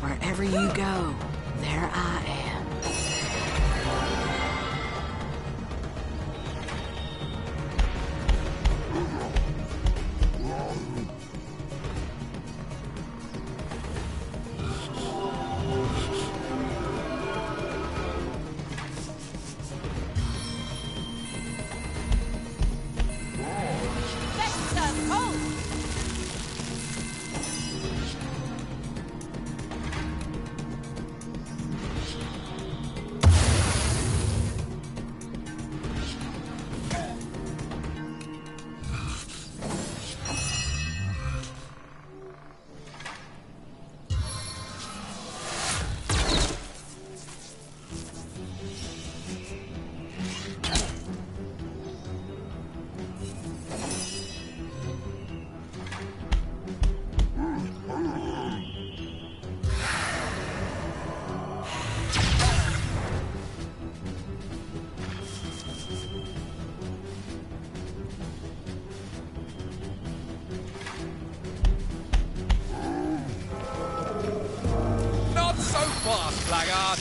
Wherever you go, there I am. Fast, blackguard!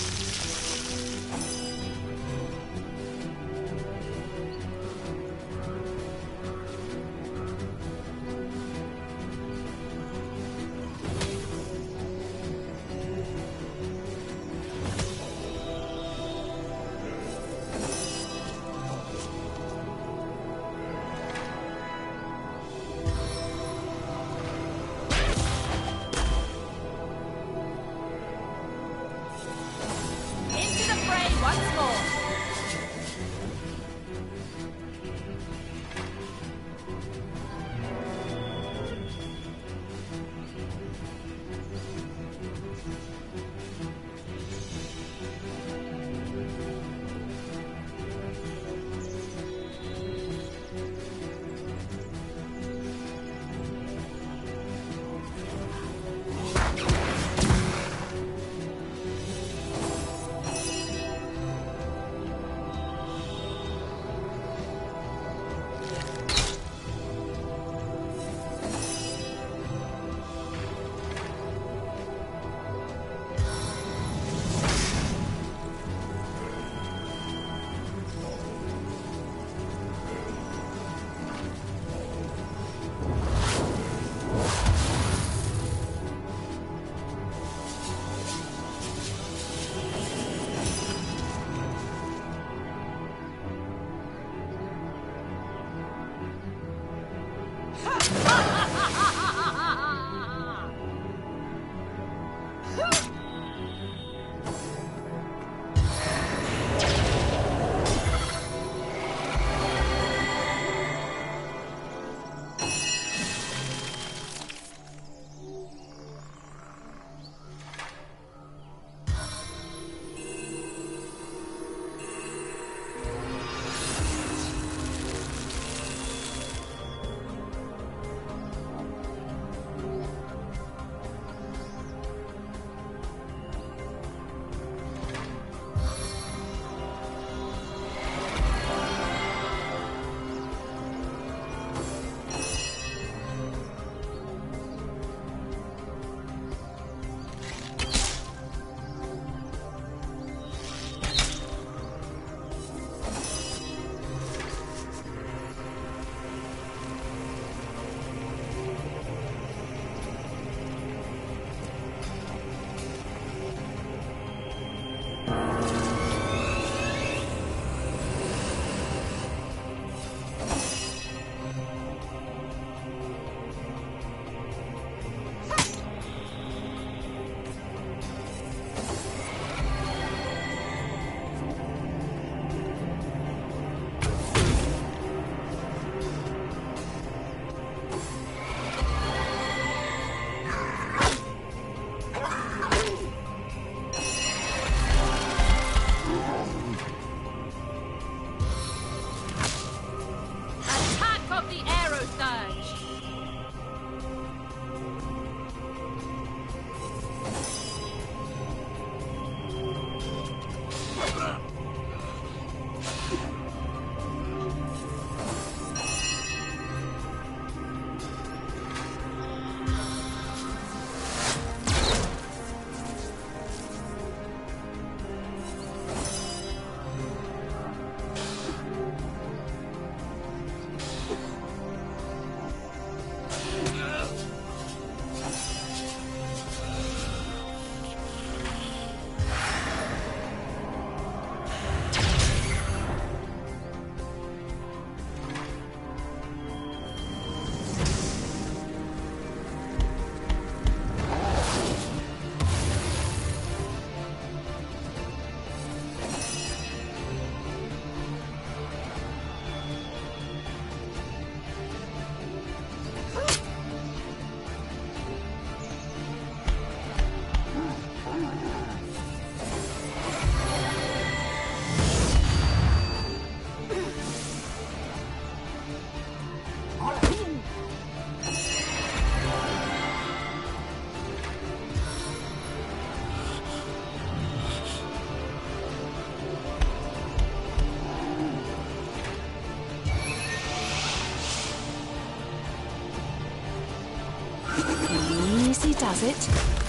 does it.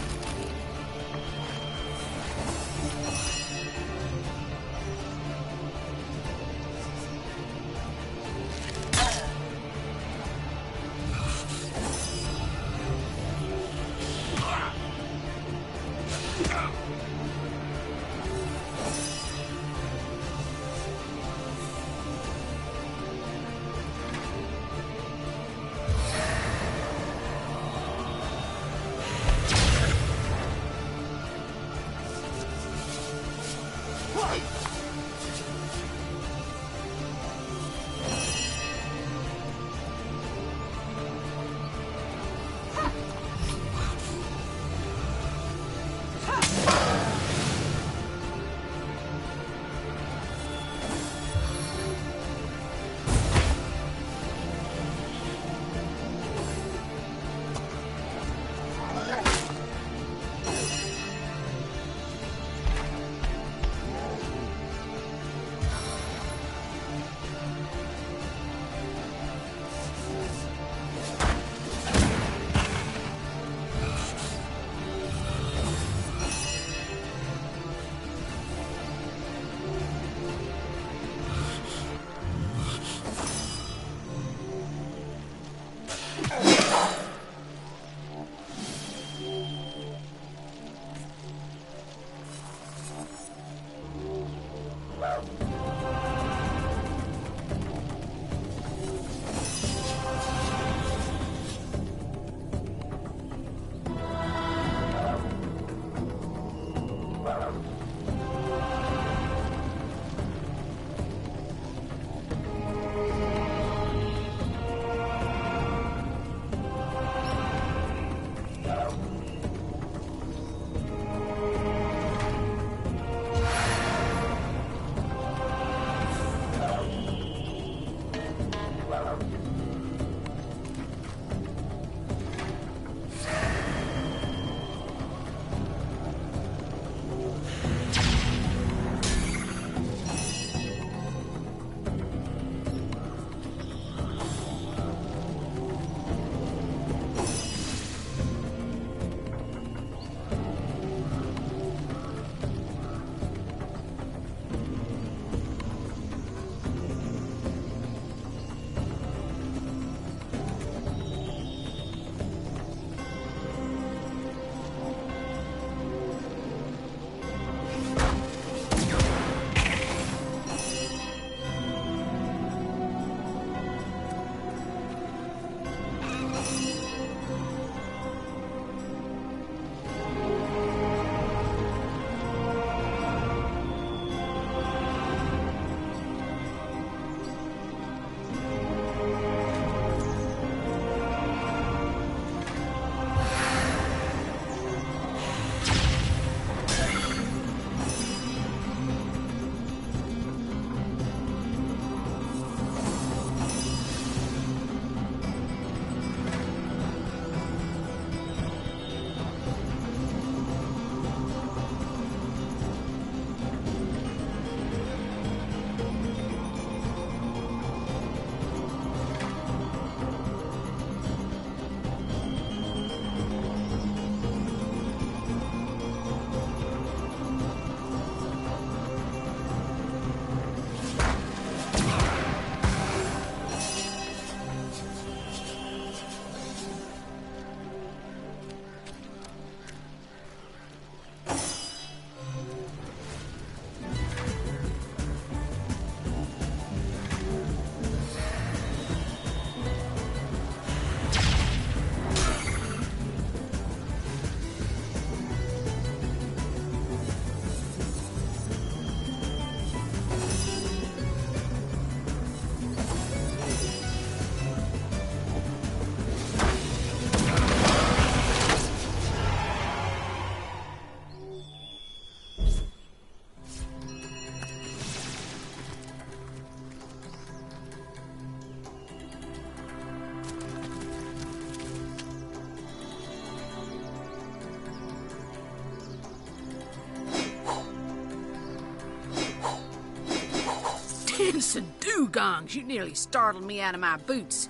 Dancing dugongs, you nearly startled me out of my boots.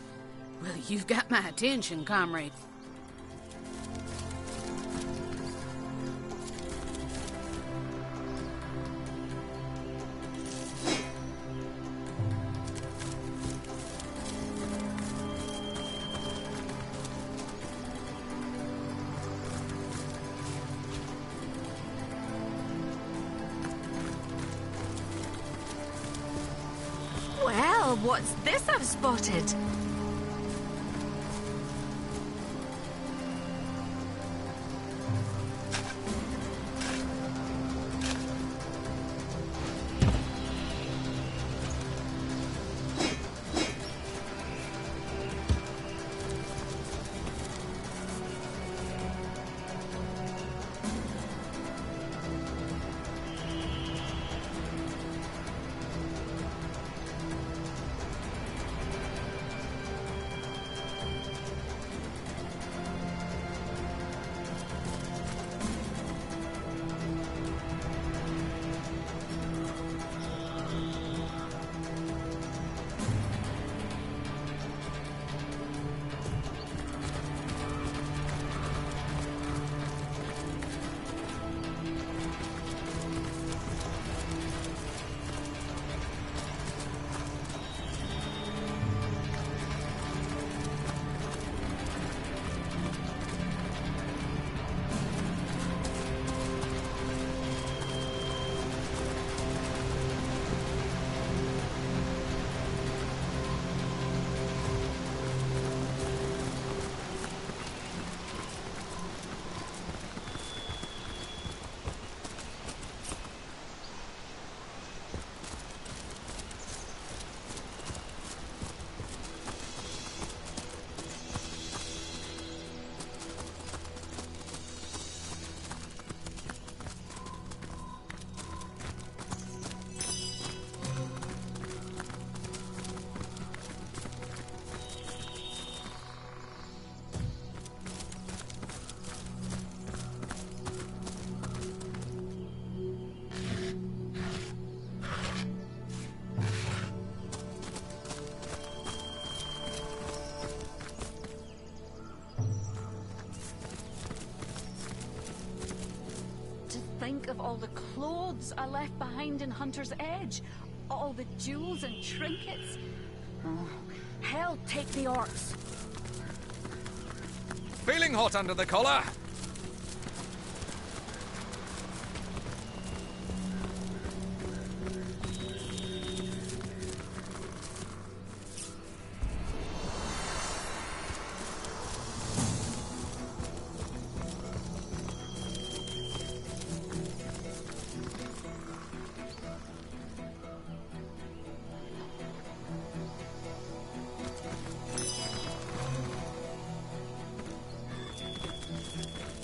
Well, you've got my attention, comrade. What's this I've spotted? Think of all the clothes I left behind in Hunter's Edge. All the jewels and trinkets. Oh, hell take the orcs. Feeling hot under the collar?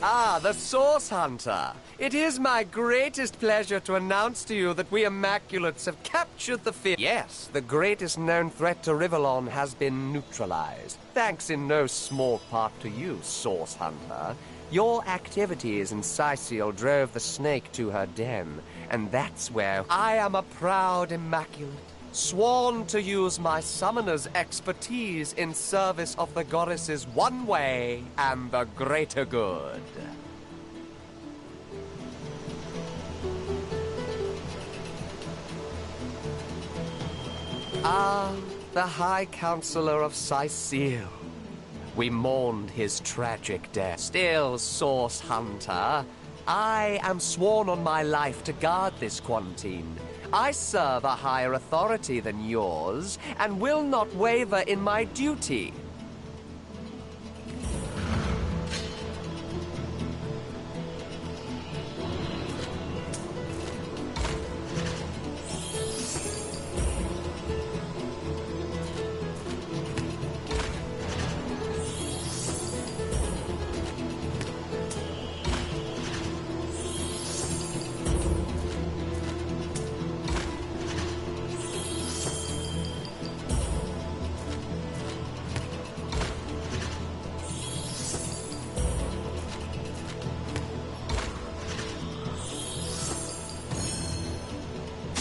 Ah, the Source Hunter. It is my greatest pleasure to announce to you that we Immaculates have captured the field. Yes, the greatest known threat to Rivellon has been neutralized. Thanks in no small part to you, Source Hunter. Your activities in Sicil drove the snake to her den, and that's where I am a proud Immaculate, sworn to use my summoner's expertise in service of the goddess's one way and the greater good. Ah, the High Counselor of Sicil. We mourned his tragic death. Still, Source Hunter, I am sworn on my life to guard this Quantine. I serve a higher authority than yours, and will not waver in my duty.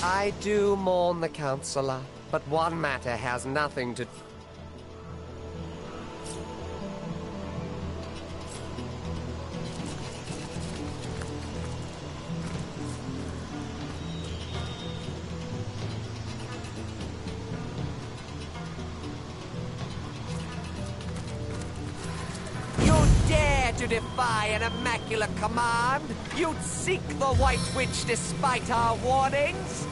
I do mourn the Counselor, but one matter has nothing to... You dare to defy an Immaculate command? You'd seek the White Witch despite our warnings?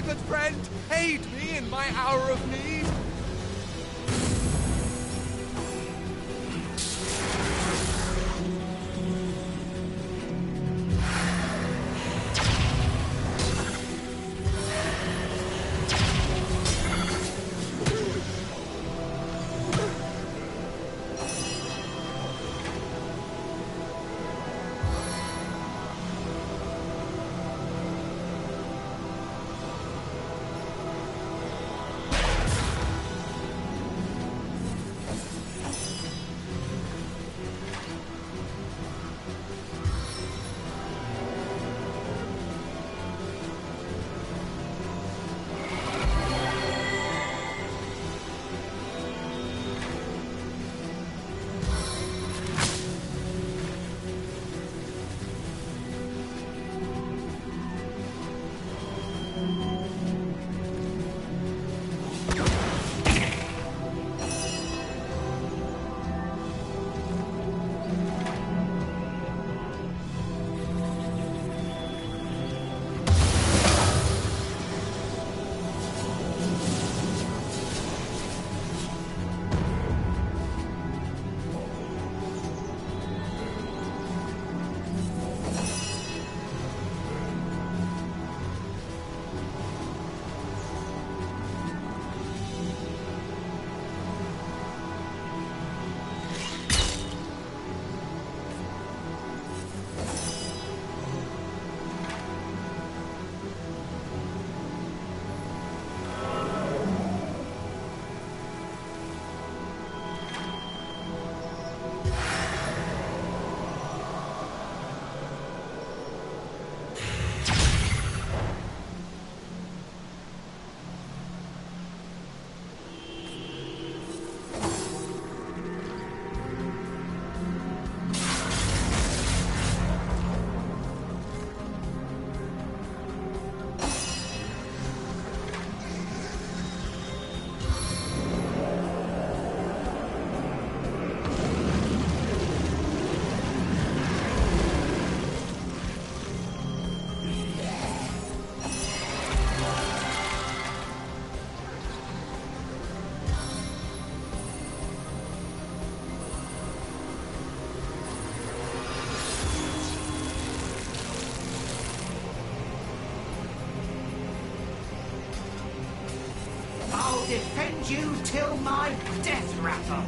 beloved friend, aid me in my hour of need. I'll defend you till my death rattle.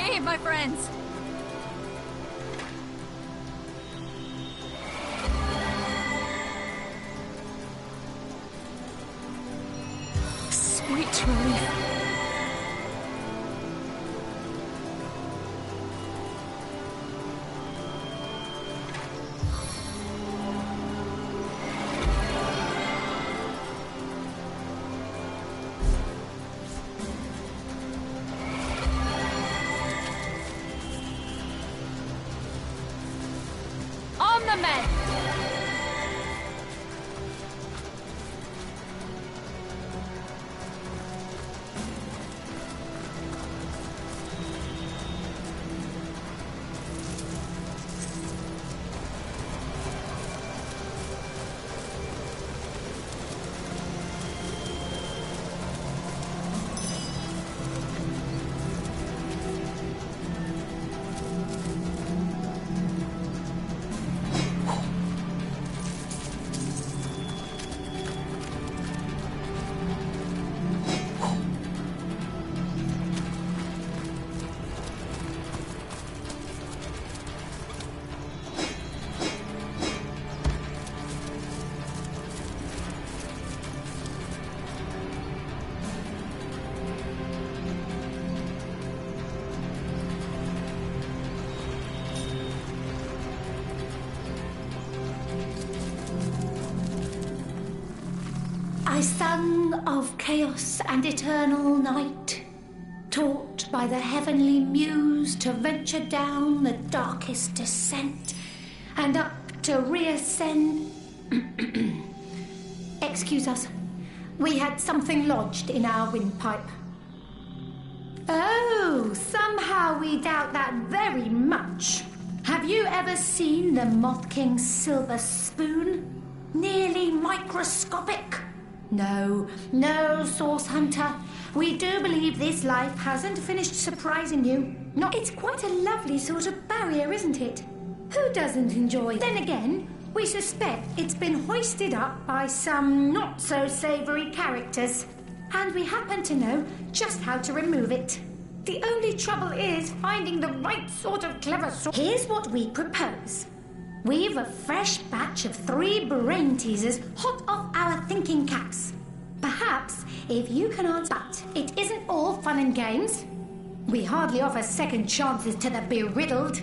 Okay, my friends. Sweet relief. On the men! I, son of chaos and eternal night, taught by the heavenly muse to venture down the darkest descent and up to reascend. Excuse us, we had something lodged in our windpipe. Oh, somehow we doubt that very much. Have you ever seen the Moth King's silver spoon? Nearly microscopic. No, Source Hunter. We do believe this life hasn't finished surprising you. It's quite a lovely sort of barrier, isn't it? Who doesn't enjoy? Then again, we suspect it's been hoisted up by some not-so-savoury characters. And we happen to know just how to remove it. The only trouble is finding the right sort of clever source. Here's what we propose. We've a fresh batch of 3 brain teasers hot off our thinking caps. Perhaps if you can answer, but it isn't all fun and games. We hardly offer second chances to the beriddled.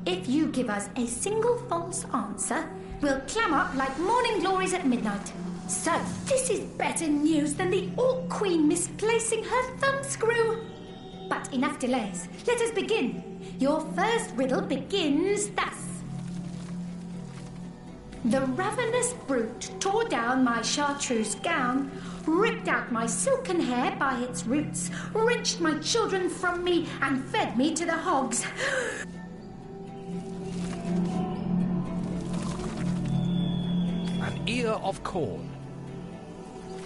If you give us a single false answer, we'll clam up like morning glories at midnight. So, this is better news than the Orc Queen misplacing her thumbscrew. But enough delays. Let us begin. Your first riddle begins thus. The ravenous brute tore down my chartreuse gown, ripped out my silken hair by its roots, wrenched my children from me, and fed me to the hogs. An ear of corn.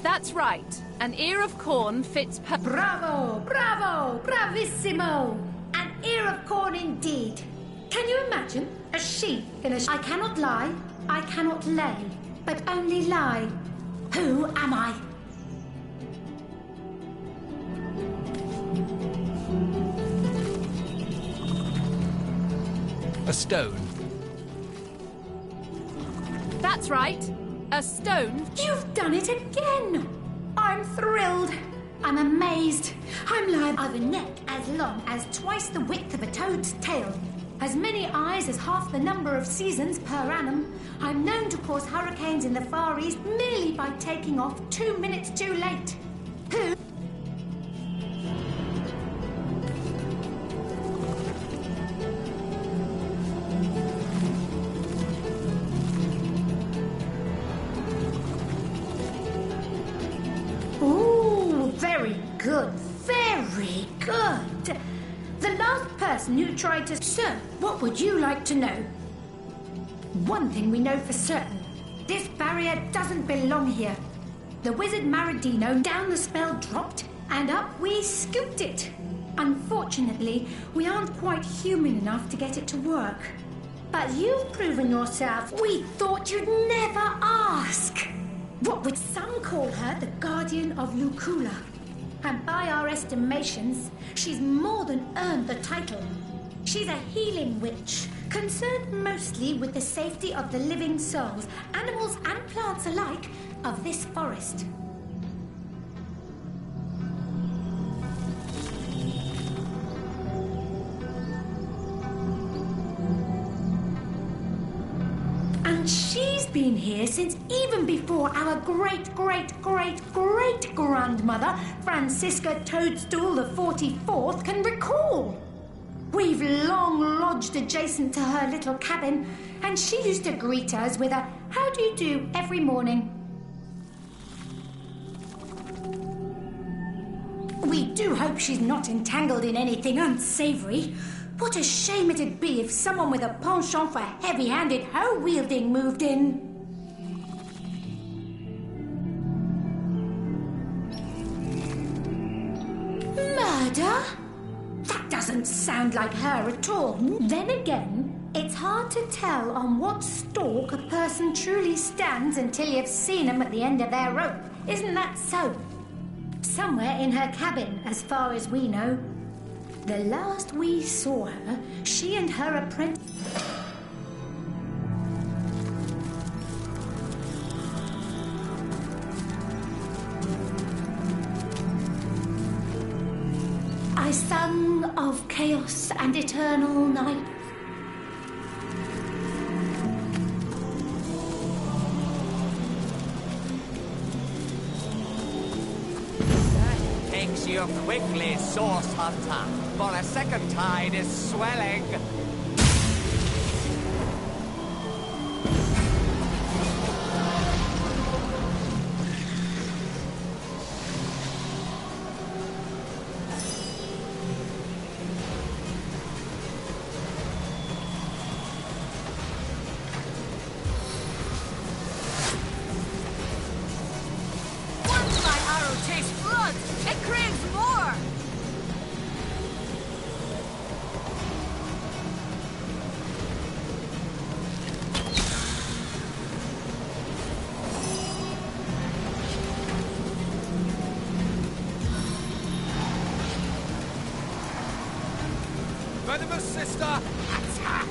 That's right. An ear of corn fits Bravo! Bravo! Bravissimo! An ear of corn indeed. Can you imagine a sheep in a... I cannot lie, I cannot lay, but only lie. Who am I? A stone. That's right. A stone. You've done it again! I'm thrilled. I'm amazed. I'm live. I've a neck as long as twice the width of a toad's tail. As many eyes as half the number of seasons per annum. I'm known to cause hurricanes in the Far East merely by taking off 2 minutes too late. Who? Ooh, very good, very good. The last person who tried to... Sir, what would you like to know? One thing we know for certain. This barrier doesn't belong here. The wizard Maradino down the spell dropped, and up we scooped it. Unfortunately, we aren't quite human enough to get it to work. But you've proven yourself. We thought you'd never ask. What would some call her the Guardian of Lucula? And by our estimations, she's more than earned the title. She's a healing witch, concerned mostly with the safety of the living souls, animals and plants alike, of this forest. And she's been here since even before our great-great-great-great-grandmother, Francisca Toadstool the 44th, can recall. We've long lodged adjacent to her little cabin, and she used to greet us with a "How do you do?" every morning. We do hope she's not entangled in anything unsavory. What a shame it'd be if someone with a penchant for heavy-handed hoe-wielding moved in. Murder? That doesn't sound like her at all. Then again, it's hard to tell on what stalk a person truly stands until you've seen them at the end of their rope. Isn't that so? Somewhere in her cabin, as far as we know. The last we saw her, she and her apprentice... I sung of chaos and eternal night. Takes you quickly, Source Hunter, for a second tide is swelling. Once my arrow tastes blood, it craves more! Venomous sister, attack!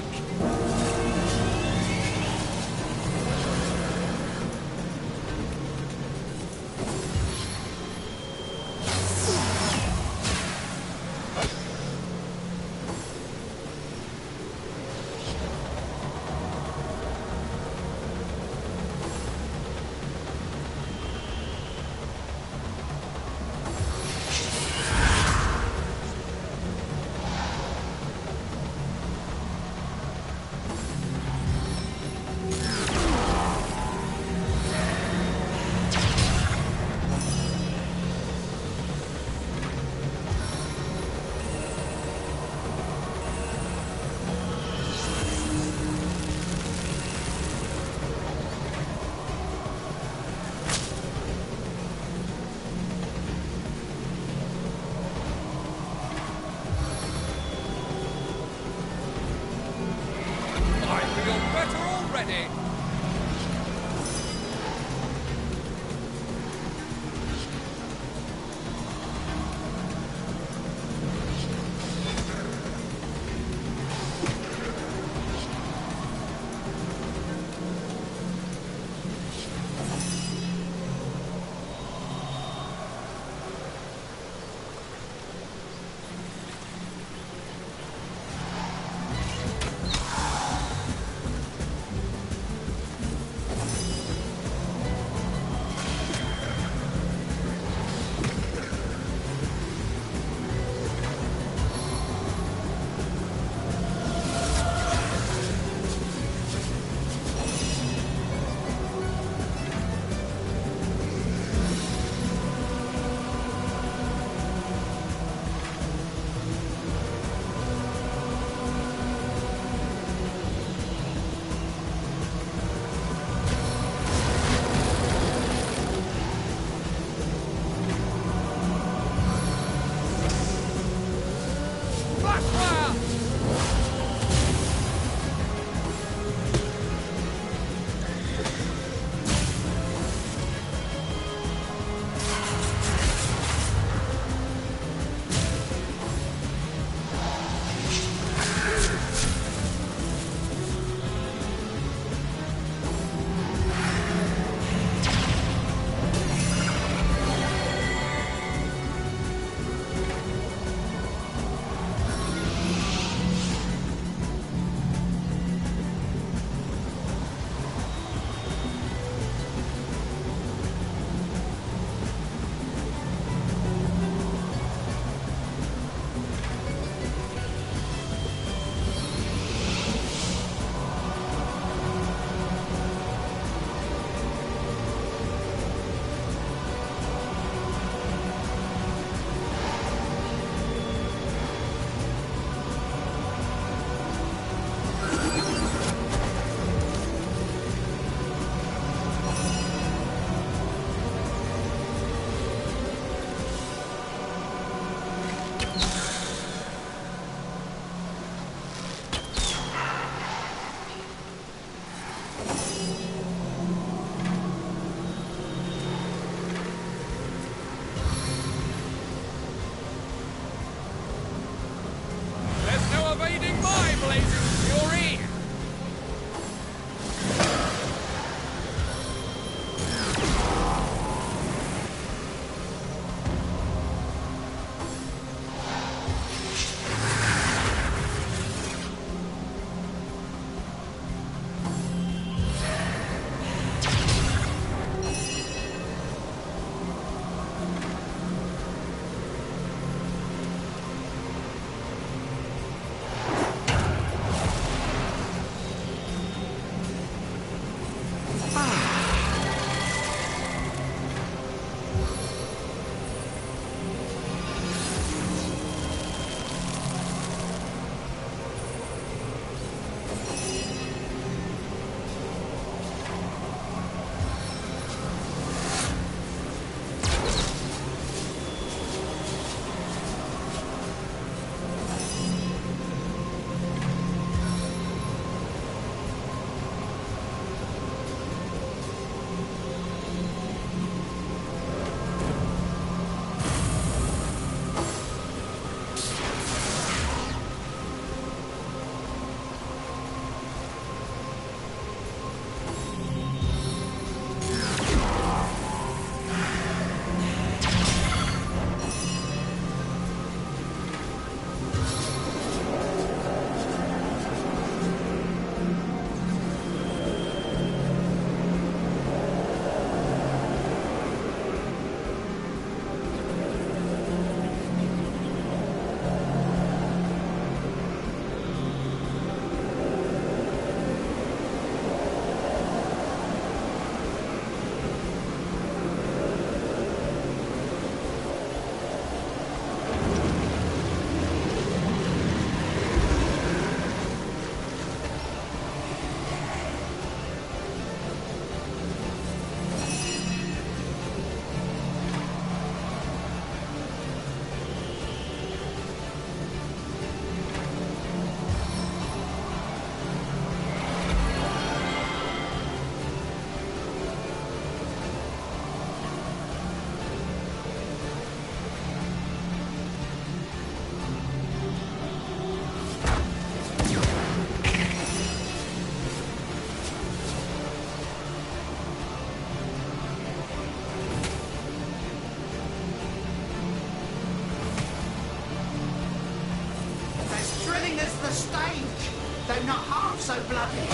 stage, though not half so bloody.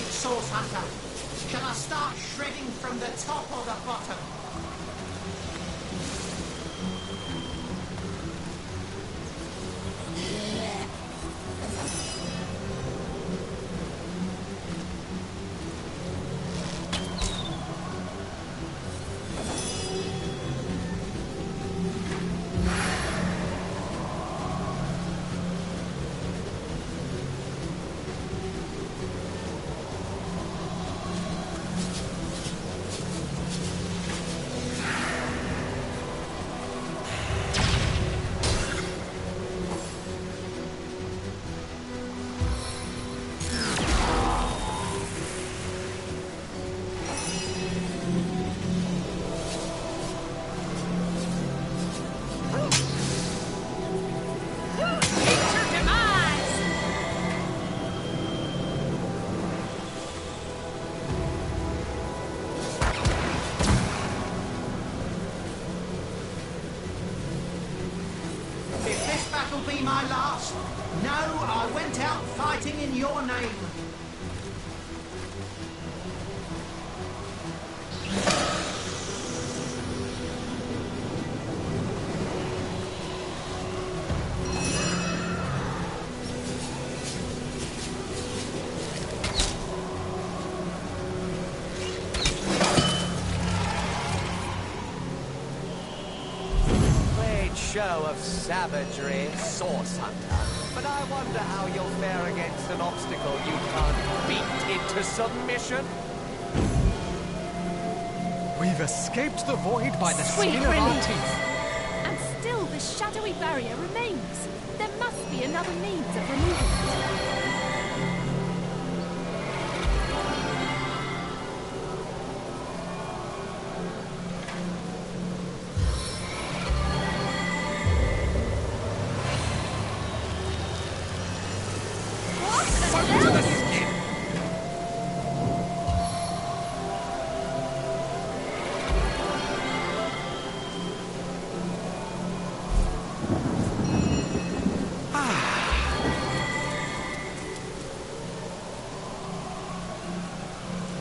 Source Hunter. Shall I start shredding from the top or the bottom? Be my last. No, I went out fighting in your name. Show of savagery, Source Hunter. But I wonder how you'll fare against an obstacle you can't beat into submission. We've escaped the void by the Sweet skin of our relief. teeth. And still the shadowy barrier remains. There must be another means of removing it.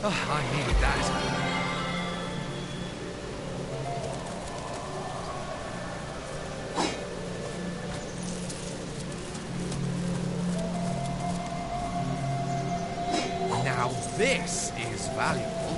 Oh, I needed that. Now this is valuable.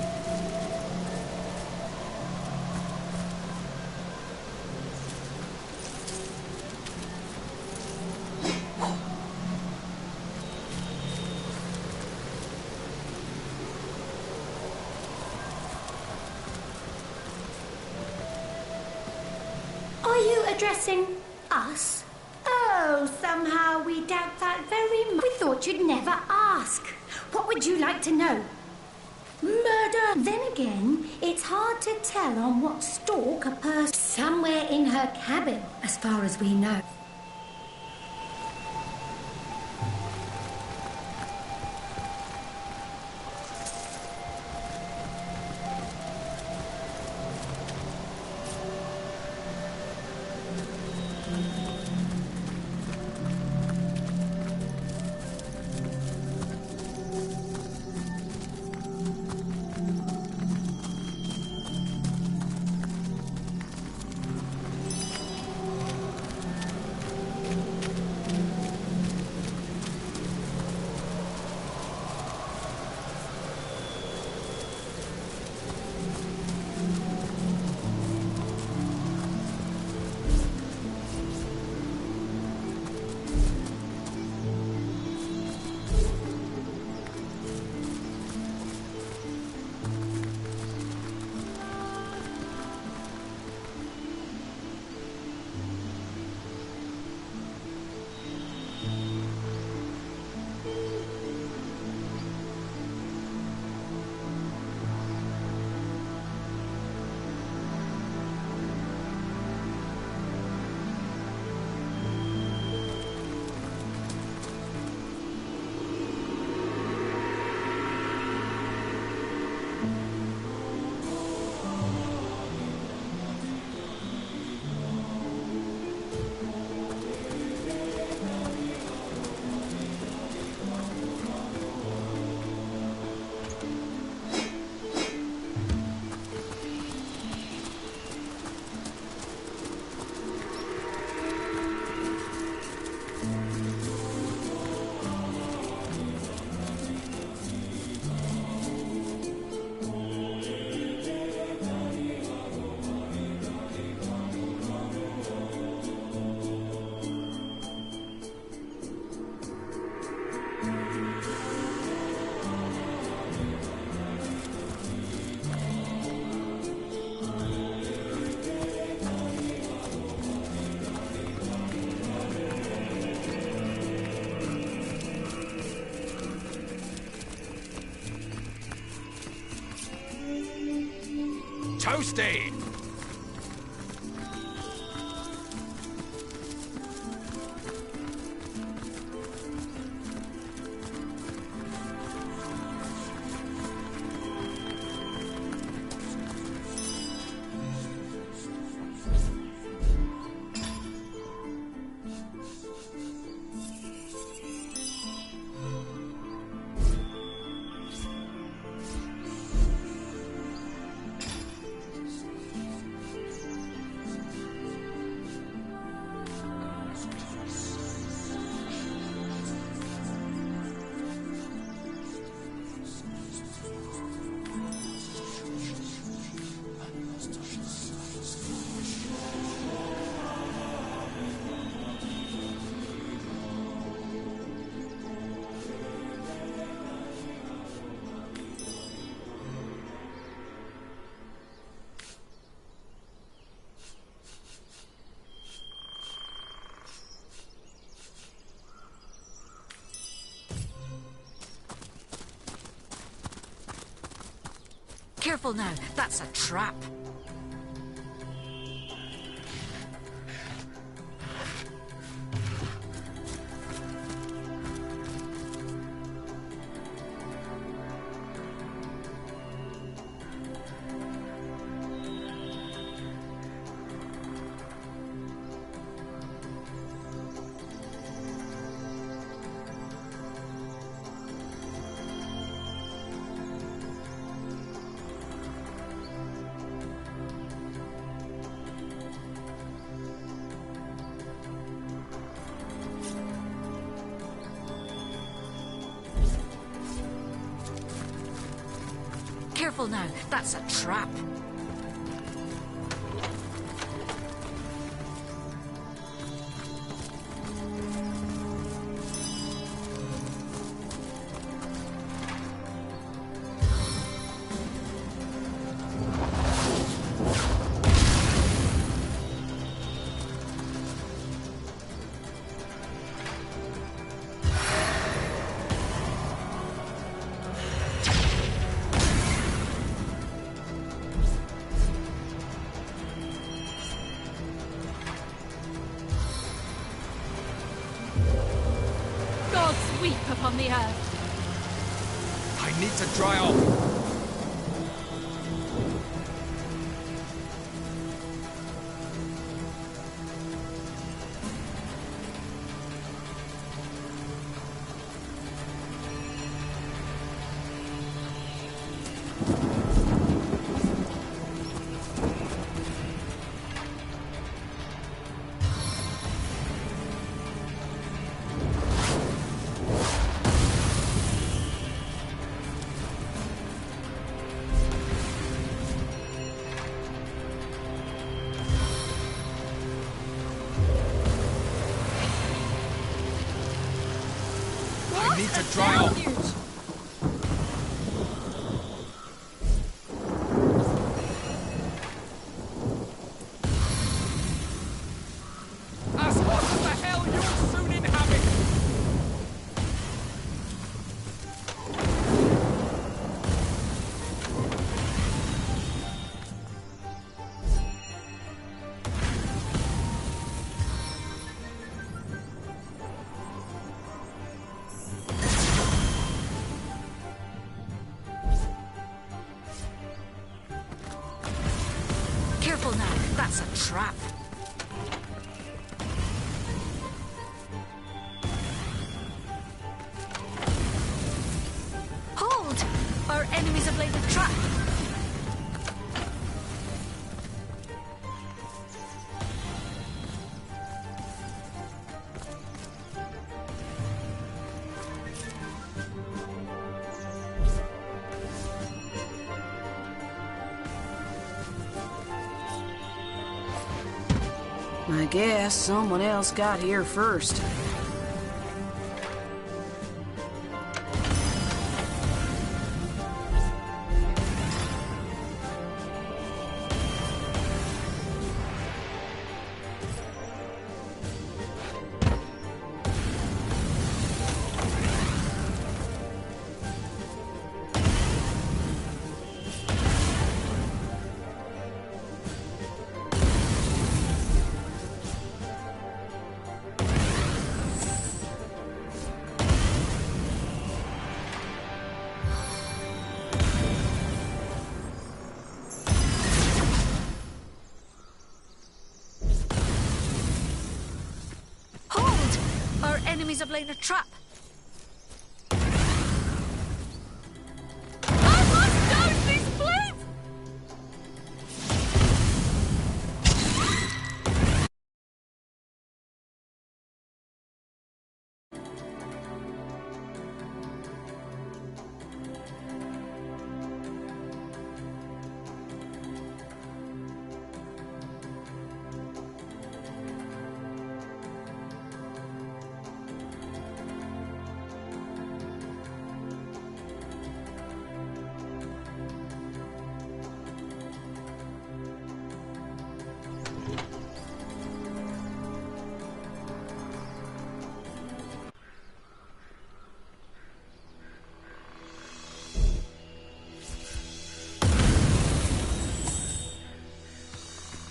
Are you addressing us? Oh, somehow we doubt that very much. We thought you'd never ask. What would you like to know? Murder! Then again, it's hard to tell on what stalk a person... Somewhere in her cabin, as far as we know. toasty! Careful now, that's a trap. Careful now, that's a trap. Sweep upon the earth. I need to dry off. I need to dry off. As what the hell you'll soon inhabit! Careful now, that's a trap. Hold! Our enemies have laid a trap. I guess someone else got here first. enemies have laid a trap. I must dodge these blades!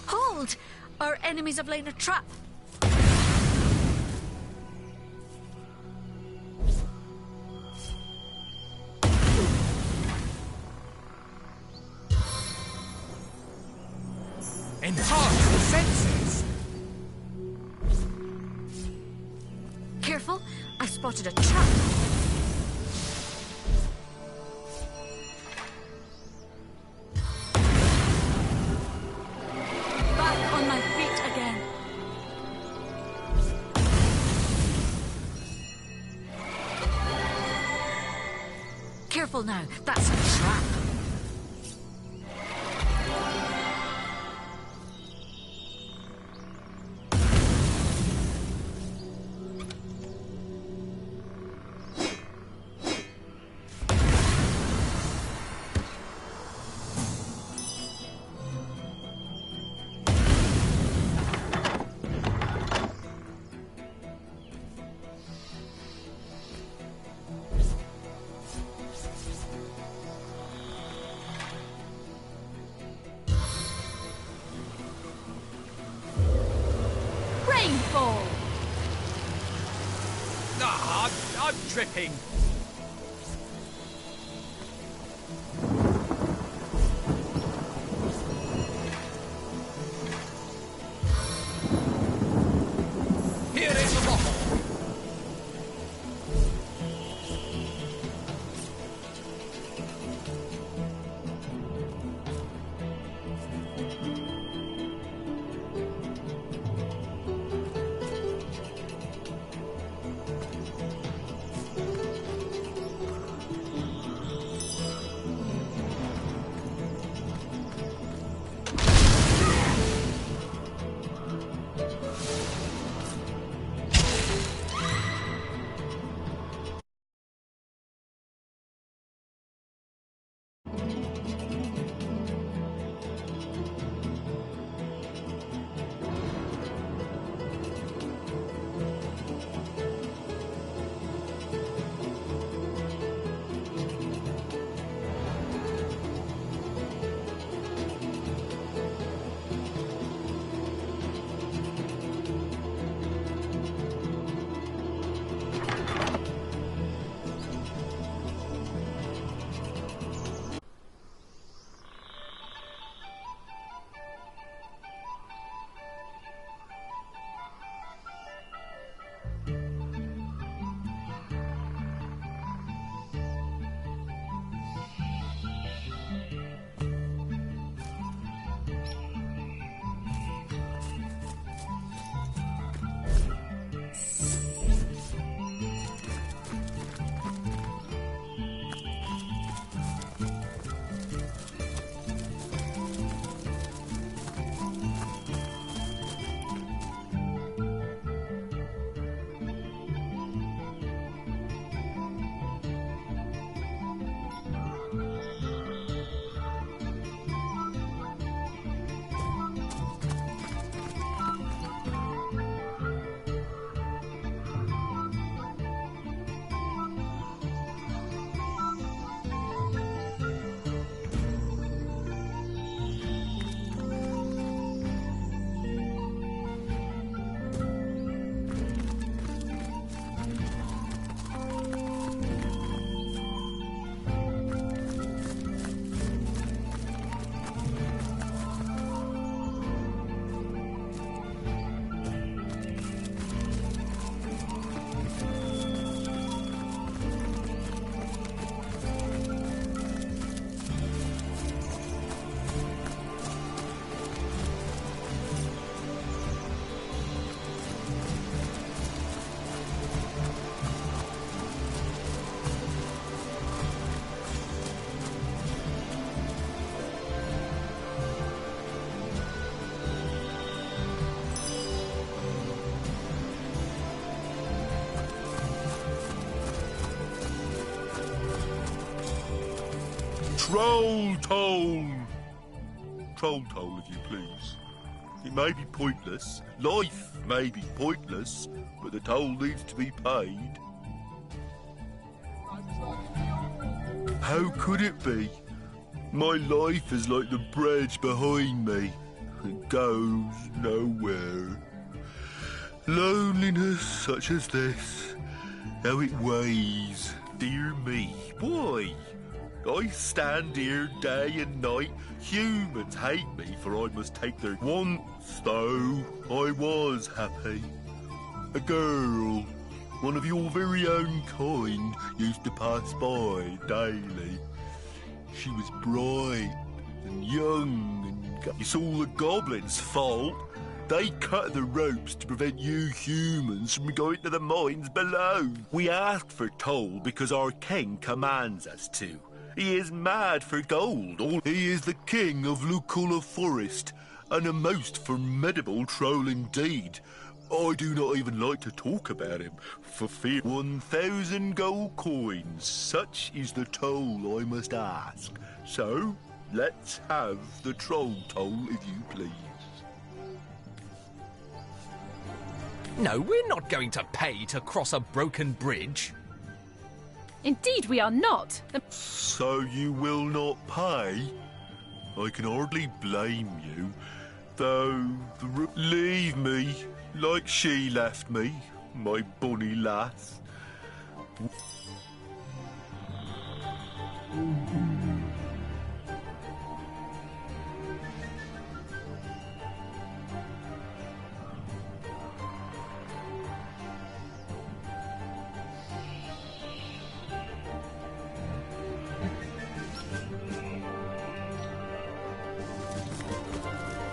Hold! Our enemies have laid a trap. Enhance the senses! Careful, I spotted a trap. Back on my feet again. Careful now, that's a trap. Rainfall! Ah, I'm tripping. Here is the bottle. Troll toll! Troll toll, if you please. It may be pointless, life may be pointless, but the toll needs to be paid. How could it be? My life is like the bridge behind me. It goes nowhere. Loneliness such as this, how it weighs. Dear me, why? I stand here day and night. Humans hate me, for I must take their... Once, though, I was happy. A girl, one of your very own kind, used to pass by daily. She was bright and young and... It's all the goblins' fault. They cut the ropes to prevent you humans from going to the mines below. We asked for toll because our king commands us to. He is mad for gold. He is the king of Lucula Forest, and a most formidable troll indeed. I do not even like to talk about him, for fear. 1,000 gold coins, such is the toll I must ask. So, let's have the troll toll, if you please. No, we're not going to pay to cross a broken bridge. Indeed, we are not. So you will not pay? I can hardly blame you, though leave me like she left me, my bonny lass.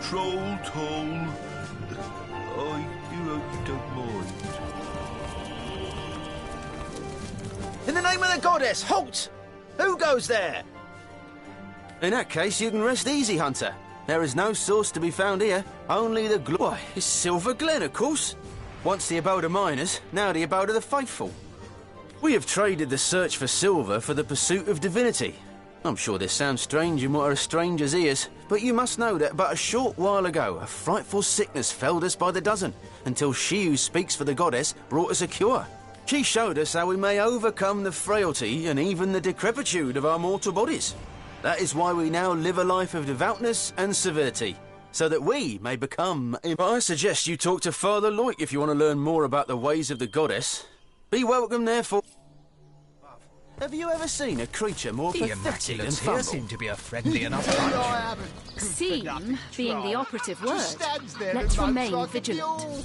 Troll toll. I do hope you don't mind. In the name of the goddess, halt! Who goes there? In that case, you can rest easy, Hunter. There is no source to be found here, only the Why, it's Silver Glen, of course. Once the abode of miners, now the abode of the faithful. We have traded the search for silver for the pursuit of divinity. I'm sure this sounds strange in what are a stranger's ears, but you must know that but a short while ago a frightful sickness felled us by the dozen, until she who speaks for the goddess brought us a cure. She showed us how we may overcome the frailty and even the decrepitude of our mortal bodies. That is why we now live a life of devoutness and civility, so that we may become... I suggest you talk to Father Loic if you want to learn more about the ways of the goddess. Be welcome, therefore. Have you ever seen a creature more The pathetic than Immaculates here Fumble? seem to be a friendly enough bunch. Seem being the operative word. Let's remain vigilant.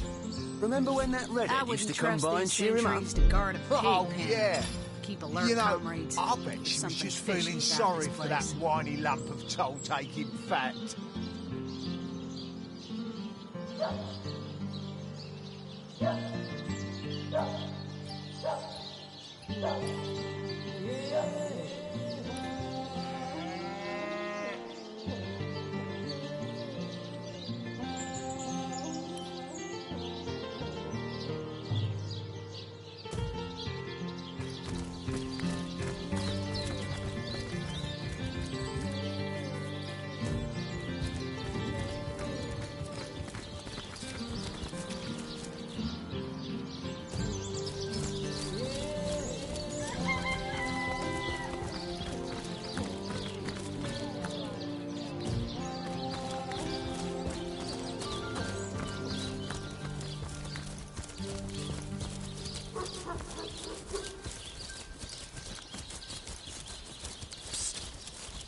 Remember when that redhead used to come by and cheer him up? To guard a pig Oh, pen. yeah. Keep alert, You know, comrades. I bet she was Something just fishy feeling about sorry this for that place. whiny lump of toll-taking fat.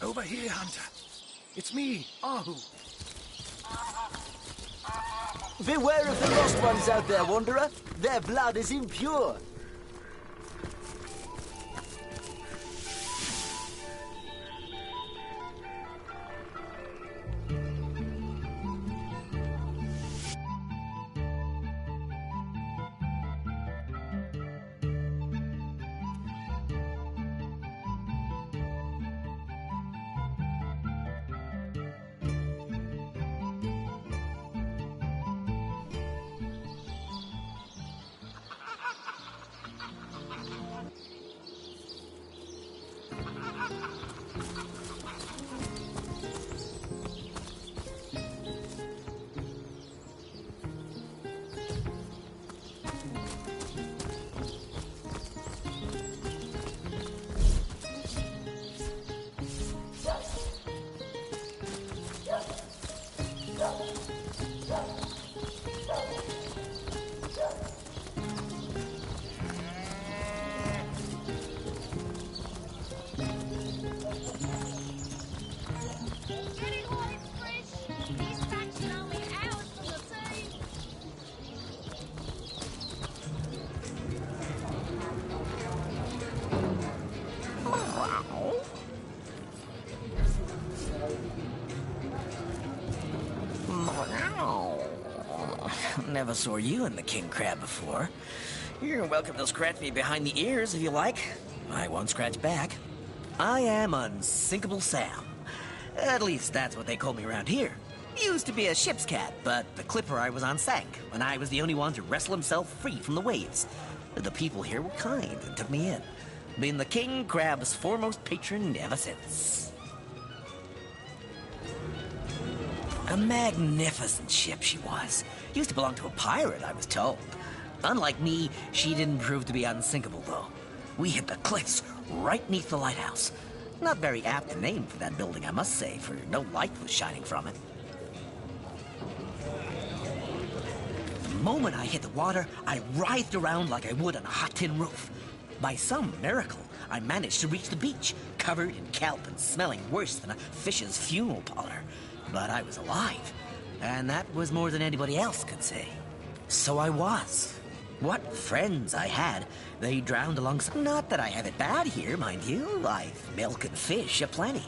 Over here, Hunter. It's me, Ahu. Beware of the lost ones out there, Wanderer. Their blood is impure. Never saw you in the king crab before. You're welcome to scratch me behind the ears if you like. I won't scratch back. I am Unsinkable Sam. At least that's what they call me around here. Used to be a ship's cat, but the clipper I was on sank, and I was the only one to wrestle himself free from the waves. The people here were kind and took me in. Been the king crab's foremost patron ever since. A magnificent ship she was. Used to belong to a pirate, I was told. Unlike me, she didn't prove to be unsinkable, though. We hit the cliffs right beneath the lighthouse. Not very apt a name for that building, I must say, for no light was shining from it. The moment I hit the water, I writhed around like I would on a hot tin roof. By some miracle, I managed to reach the beach, covered in kelp and smelling worse than a fish's funeral parlor. But I was alive, and that was more than anybody else could say. So I was. What friends I had. They drowned alongside. Not that I have it bad here, mind you. I've milk and fish aplenty.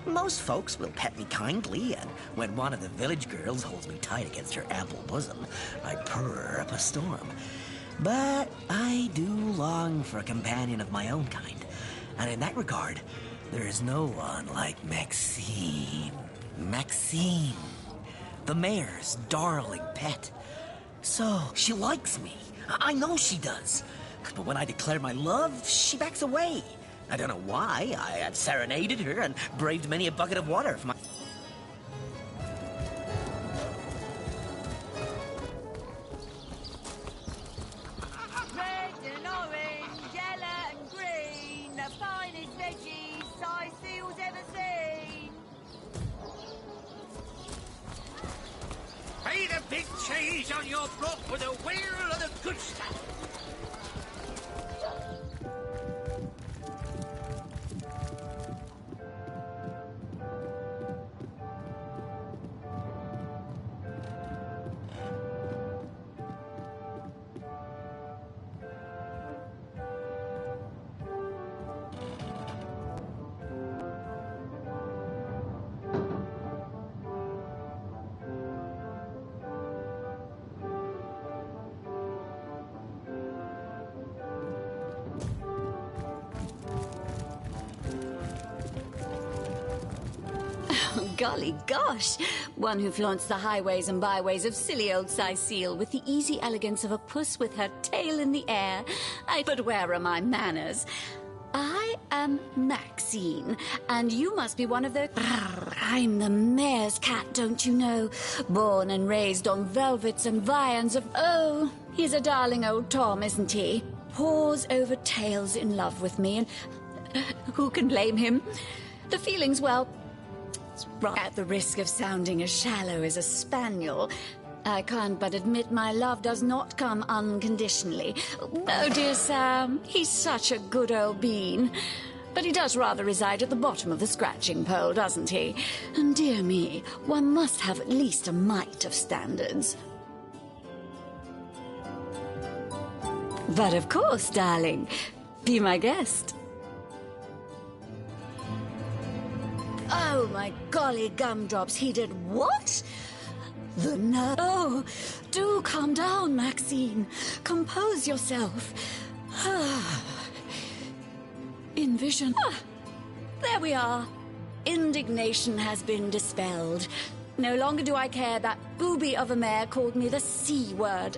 Most folks will pet me kindly, and when one of the village girls holds me tight against her ample bosom, I purr up a storm. But I do long for a companion of my own kind, and in that regard, there is no one like Maxine. Maxine, the mayor's darling pet. So, she likes me. I know she does. But when I declare my love, she backs away. I don't know why. I had serenaded her and braved many a bucket of water for my... Red and orange, yellow and green, the finest veggies size seals ever seen. Pay the big cheese on your block with a wheel of the good stuff. Golly gosh! One who flaunts the highways and byways of silly old Sicile with the easy elegance of a puss with her tail in the air. But where are my manners? I am Maxine, and you must be one of the... I'm the mayor's cat, don't you know? Born and raised on velvets and viands of... Oh, he's a darling old Tom, isn't he? Paws over tails in love with me, and who can blame him? The feeling's, well... At the risk of sounding as shallow as a spaniel, I can't but admit my love does not come unconditionally. Oh, dear Sam, he's such a good old bean. But he does rather reside at the bottom of the scratching pole, doesn't he? And dear me, one must have at least a mite of standards. But of course, darling, be my guest. Oh, my golly gumdrops, he did what? The nerve. Oh, do calm down, Maxine. Compose yourself. Envision. There we are. Indignation has been dispelled. No longer do I care that booby of a mare called me the C word.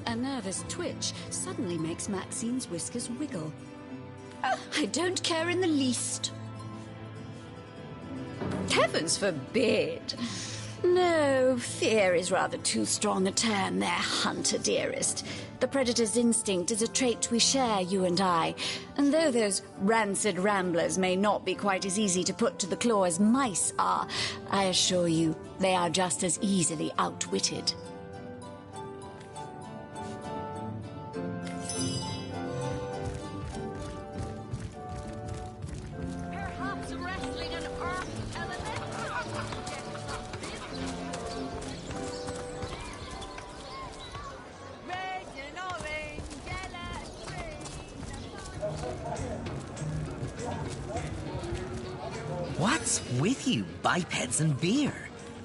A nervous twitch suddenly makes Maxine's whiskers wiggle. I don't care in the least. Heavens forbid. No, fear is rather too strong a term there, Hunter dearest. The predator's instinct is a trait we share, you and I. And though those rancid ramblers may not be quite as easy to put to the claw as mice are, I assure you, they are just as easily outwitted. Perhaps wrestling an earth element. Red and orange, yellow and green. What's with you, bipeds and beer?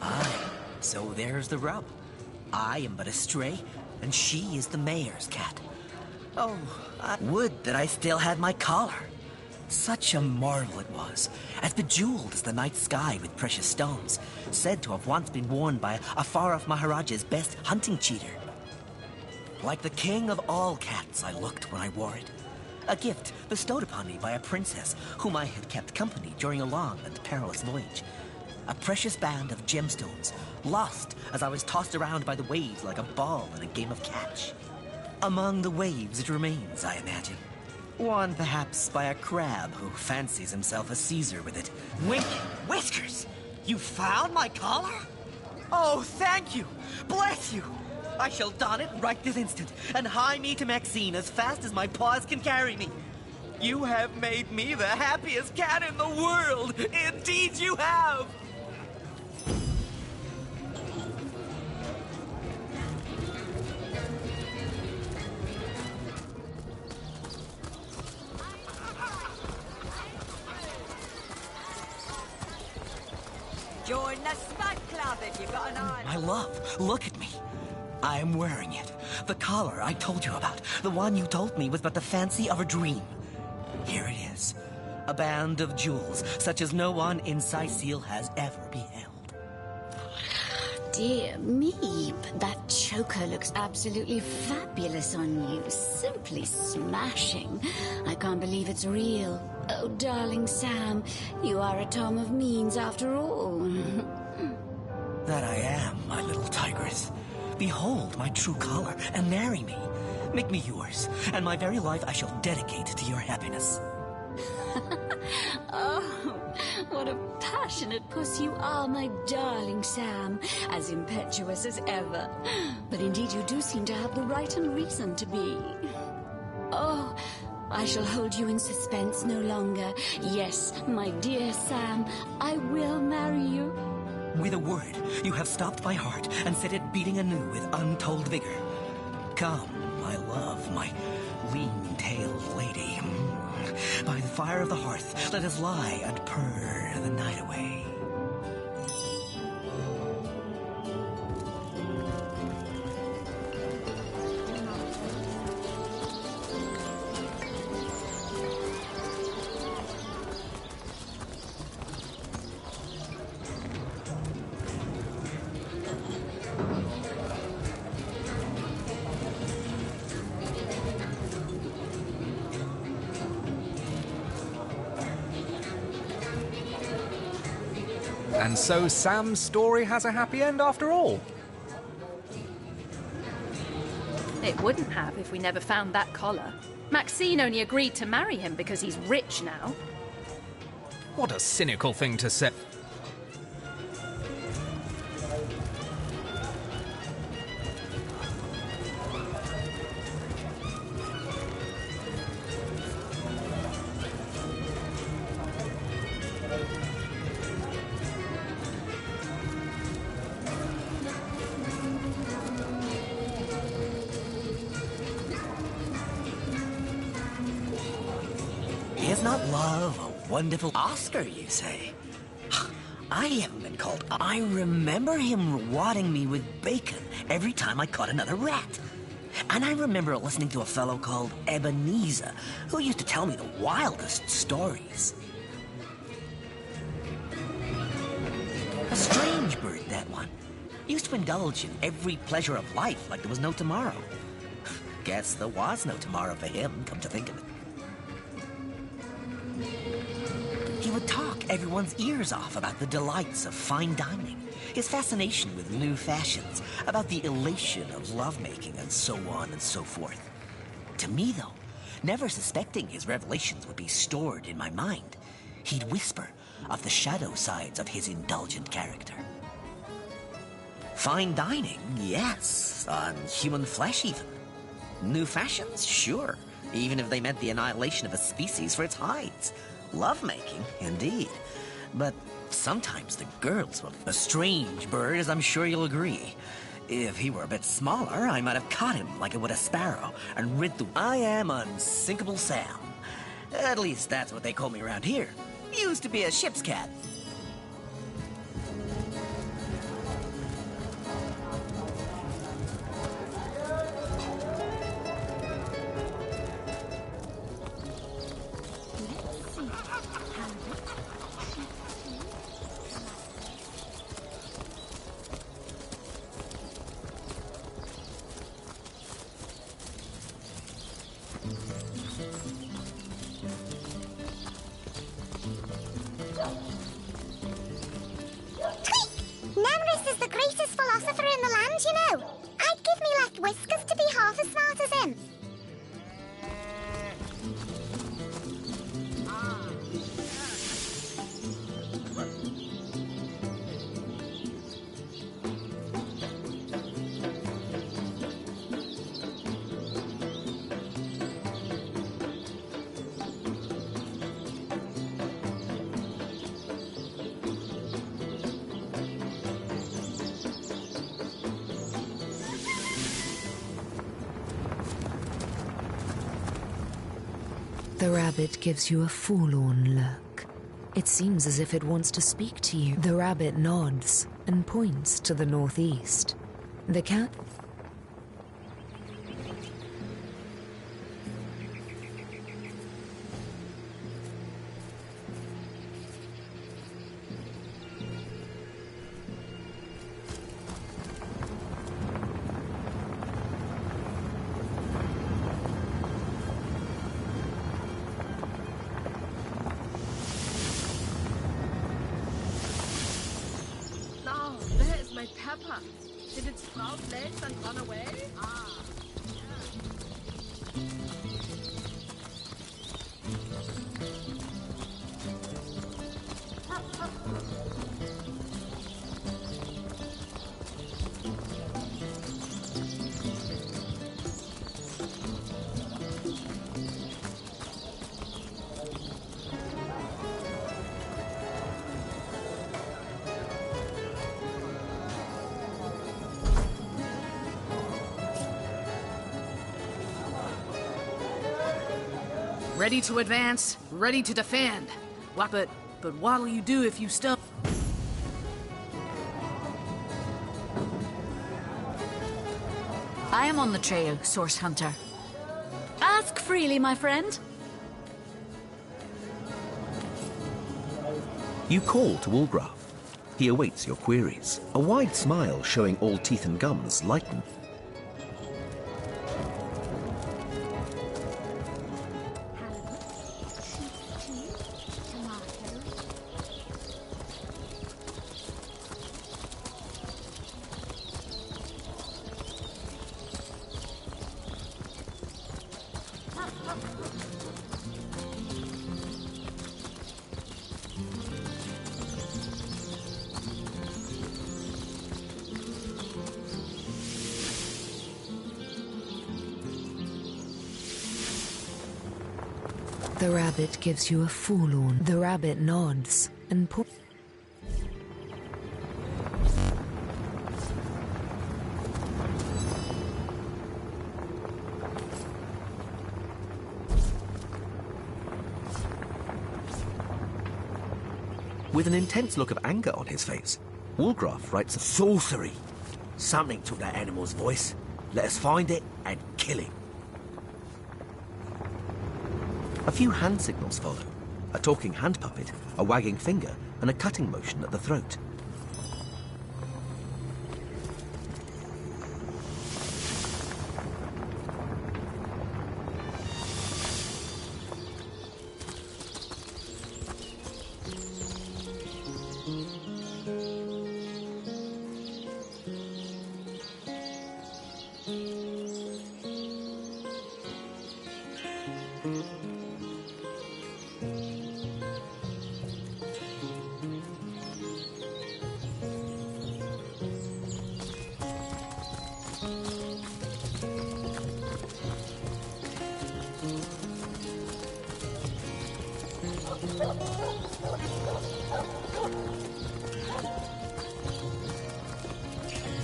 Ah, so there's the rub. I am but a stray, and she is the mayor's cat. Oh, I would that I still had my collar. Such a marvel it was, as bejeweled as the night sky with precious stones, said to have once been worn by a far-off Maharaja's best hunting cheater. Like the king of all cats I looked when I wore it. A gift bestowed upon me by a princess whom I had kept company during a long and perilous voyage. A precious band of gemstones, lost as I was tossed around by the waves like a ball in a game of catch. Among the waves it remains, I imagine. Worn perhaps by a crab who fancies himself a Caesar with it. Winky Whiskers! You found my collar? Oh, thank you! Bless you! I shall don it right this instant, and hie me to Maxine as fast as my paws can carry me. You have made me the happiest cat in the world! Indeed you have! Join the Spud Club if you've got an eye. My love, look at me. I'm wearing it. The collar I told you about. The one you told me was but the fancy of a dream. Here it is. A band of jewels, such as no one in Sicile has ever beheld. Dear me, but that choker looks absolutely fabulous on you. Simply smashing. I can't believe it's real. Oh, darling Sam, you are a Tom of Means after all. That I am, my little tigress. Behold my true collar, and marry me. Make me yours, and my very life I shall dedicate to your happiness. Oh, what a passionate puss you are, my darling Sam. As impetuous as ever. But indeed you do seem to have the right and reason to be. Oh, I shall hold you in suspense no longer. Yes, my dear Sam, I will marry you. With a word, you have stopped my heart and set it beating anew with untold vigor. Come, my love, my lean-tailed lady. By the fire of the hearth, let us lie and purr the night away. And so Sam's story has a happy end after all. It wouldn't have if we never found that collar. Maxine only agreed to marry him because he's rich now. What a cynical thing to say. Is not love a wonderful Oscar, you say? I haven't been called. I remember him rewarding me with bacon every time I caught another rat. And I remember listening to a fellow called Ebenezer, who used to tell me the wildest stories. A strange bird, that one. Used to indulge in every pleasure of life like there was no tomorrow. Guess there was no tomorrow for him, come to think of it. He would talk everyone's ears off about the delights of fine dining, his fascination with new fashions, about the elation of lovemaking, and so on and so forth. To me, though, never suspecting his revelations would be stored in my mind, he'd whisper of the shadow sides of his indulgent character. Fine dining, yes, on human flesh even. New fashions, sure, even if they meant the annihilation of a species for its hides. Lovemaking, indeed. But sometimes the girls were a strange bird, as I'm sure you'll agree. If he were a bit smaller, I might have caught him like I would a sparrow and rid the... I am Unsinkable Sam. At least that's what they call me around here. Used to be a ship's cat. Whiskers to be half as smart as him. The rabbit gives you a forlorn look. It seems as if it wants to speak to you. The rabbit nods and points to the northeast. The cat... Oh, there's my Peppa. Did it sprout legs and run away? Ah. Ready to advance, ready to defend. What, but what'll you do if you stump? I am on the trail, Source Hunter. Ask freely, my friend. You call to Woolgraf. He awaits your queries. A wide smile showing all teeth and gums lighten. The rabbit gives you a forlorn. The rabbit nods and With an intense look of anger on his face, Woolgraf writes a sorcery. Something took that animal's voice. Let us find it and kill it. A few hand signals follow. A talking hand puppet, a wagging finger, and a cutting motion at the throat.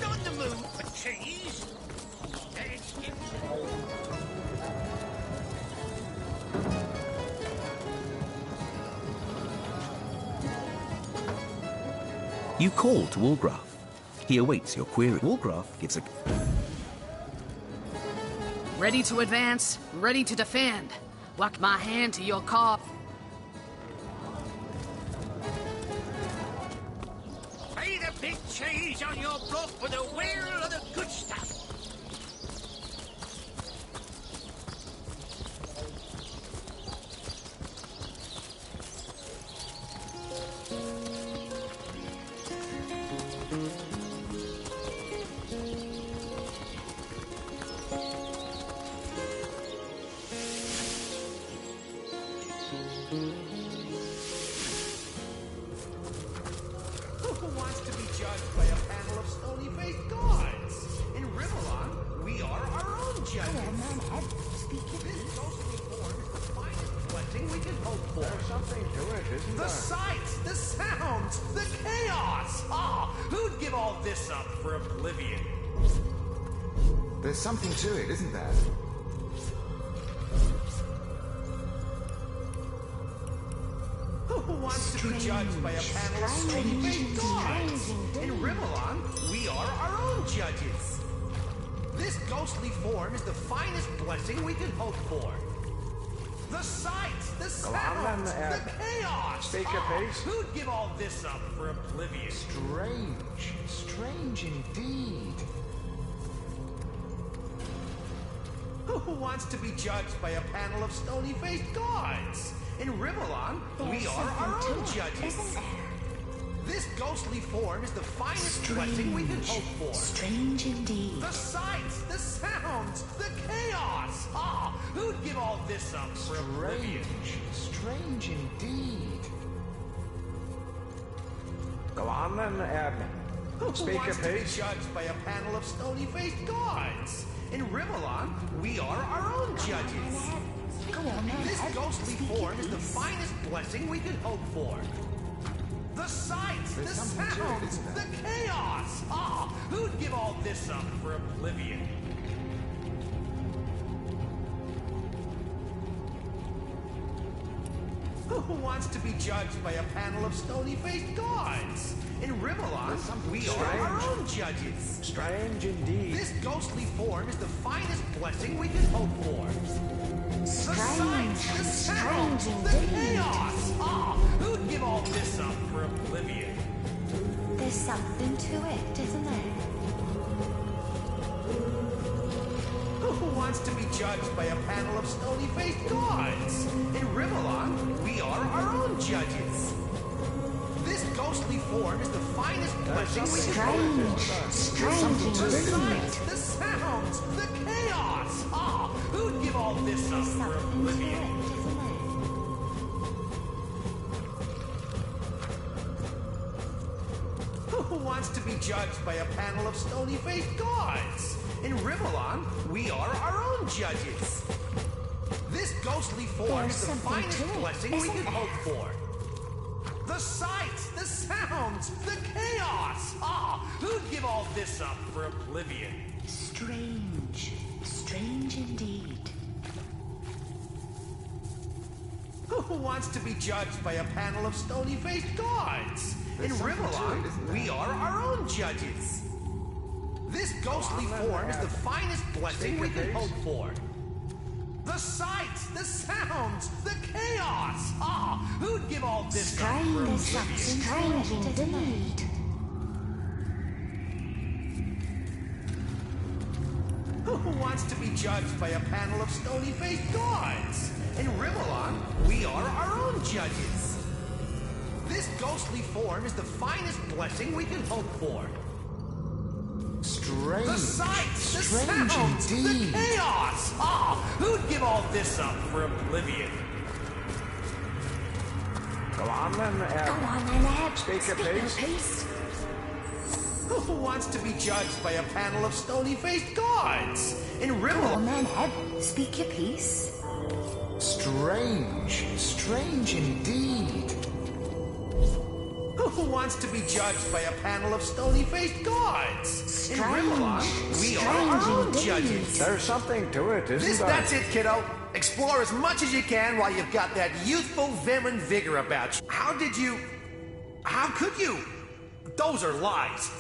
On the move for cheese. You call to Woolgraf. He awaits your query. Woolgraf gives a... Ready to advance, ready to defend. Walk my hand to your call. Pay the big cheese on your block for the wheel of the good stuff. judges. This ghostly form is the finest blessing we can hope for. There's something to it, isn't there? The sights, the sounds, the chaos. Who'd give all this up for oblivion? There's something to it, isn't there? Who wants to be judged by a panel of stony-faced gods? In Rimelon, we are our own judges. This ghostly form is the finest blessing we can hope for. The sights, the sounds, the chaos. Speak a piece. Who'd give all this up for oblivion? Strange. Strange indeed. Who wants to be judged by a panel of stony-faced gods? In Rimelon, we are our own judges. This ghostly form is the finest blessing we can hope for. Strange indeed. The sights, the sounds, the chaos. Who'd give all this up for oblivion? Strange indeed. Go on then, Who wants to be judged by a panel of stony-faced gods? In Rimelon, we are our own judges. This ghostly form is the finest blessing we can hope for. The sights, the sounds, the chaos. Who'd give all this up for oblivion? Who wants to be judged by a panel of stony-faced gods? In Rimelon, we are our own judges. Strange indeed. This ghostly form is the finest blessing we can hope for. The sights, the sounds, the chaos. Who'd give all this up for oblivion? There's something to it, isn't there? Who wants to be judged by a panel of stony-faced gods? In Rimelon, we are our own judges. This ghostly form is the finest blessing we can hope for. Strange The indeed. sights, the sounds, the chaos. Who'd give all this up for oblivion? Who wants to be judged by a panel of stony-faced gods? In Rimelon, we are our own judges. This ghostly form is the finest blessing we can hope for. The sights, the sounds, the chaos. Who'd give all this up for oblivion? Strange. Strange indeed. Who wants to be judged by a panel of stony-faced gods? In Rimelon, we are our own judges. This ghostly form is the finest blessing we can hope for. The sights, the sounds, the chaos. Who'd give all this up for oblivion? Strange indeed. Who wants to be judged by a panel of stony-faced gods? In Rimelon, we are our own judges. This ghostly form is the finest blessing we can hope for. Strange. The sights, the Strange sounds, indeed. the chaos. Who'd give all this up for oblivion? Go on then, Eb. Speak a piece. Who wants to be judged by a panel of stony-faced gods? In Come Rimelon. on then, Eb. Speak your piece. Strange. Strange indeed. Who wants to be judged by a panel of stony-faced gods? In Rimelon, we are our own judges. There's something to it, isn't there? That's it, kiddo. Explore as much as you can while you've got that youthful vim and vigor about you. How could you? Those are lies.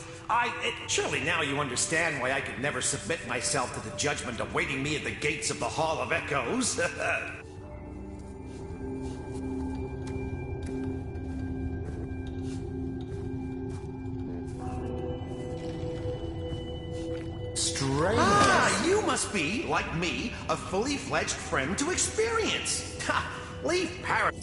Surely now you understand why I could never submit myself to the judgment awaiting me at the gates of the Hall of Echoes. Strange. You must be, like me, a fully fledged friend to experience. Leave Paris.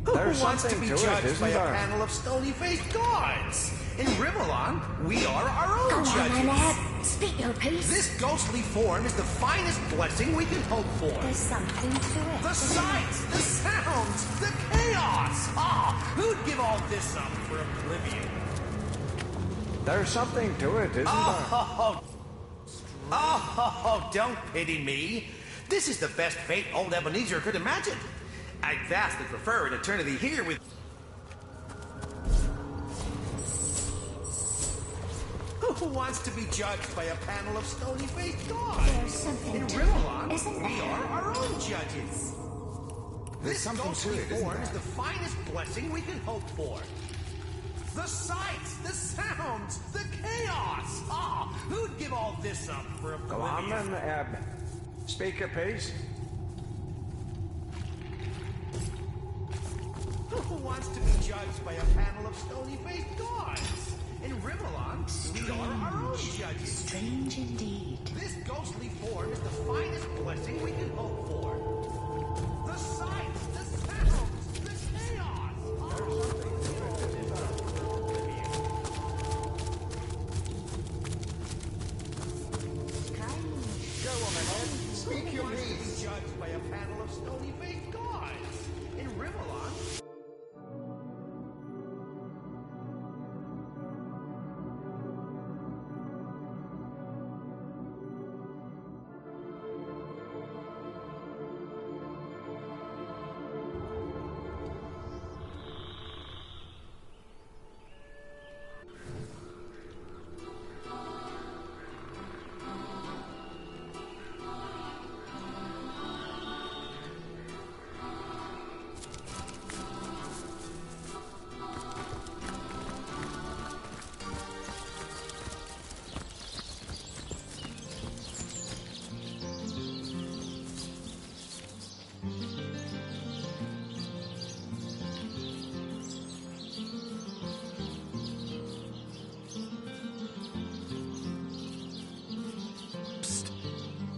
Who wants to be judged by a panel of stony-faced gods? In Rimelon, we are our own judges. Speak your piece. This ghostly form is the finest blessing we can hope for. There's something to it. The sights, the sounds, the chaos. Who'd give all this up for oblivion? There's something to it, isn't there? Oh, don't pity me. This is the best fate old Ebenezer could imagine. I'd vastly prefer an eternity here with... Who wants to be judged by a panel of stony-faced gods? There's something In to Rivelon, it, isn't we there? are our own judges. There's This something ghostly to it, isn't form there? is the finest blessing we can hope for. The sights, the sounds, the chaos. Ah, who'd give all this up for a Go on oblivion? then, speak a piece. Who wants to be judged by a panel of stony-faced gods? In Rivelon, we are our own judges. Strange indeed. This ghostly form is the finest blessing we can hope for. The sights, the sounds, the chaos. Go on, then. Speak your Who wants to piece. be judged by a panel of stony-faced gods? In Rivelon,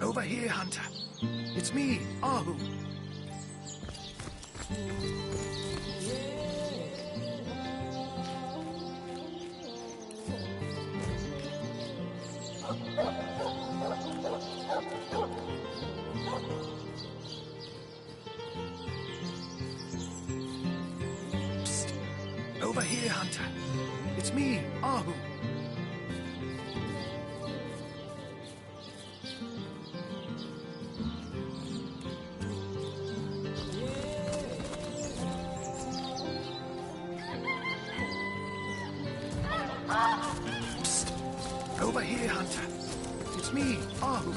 Over here, Hunter. It's me, Ahu. Psst. Over here, Hunter. It's me, Ahu. Psst. Over here, Hunter. It's me, Ahu.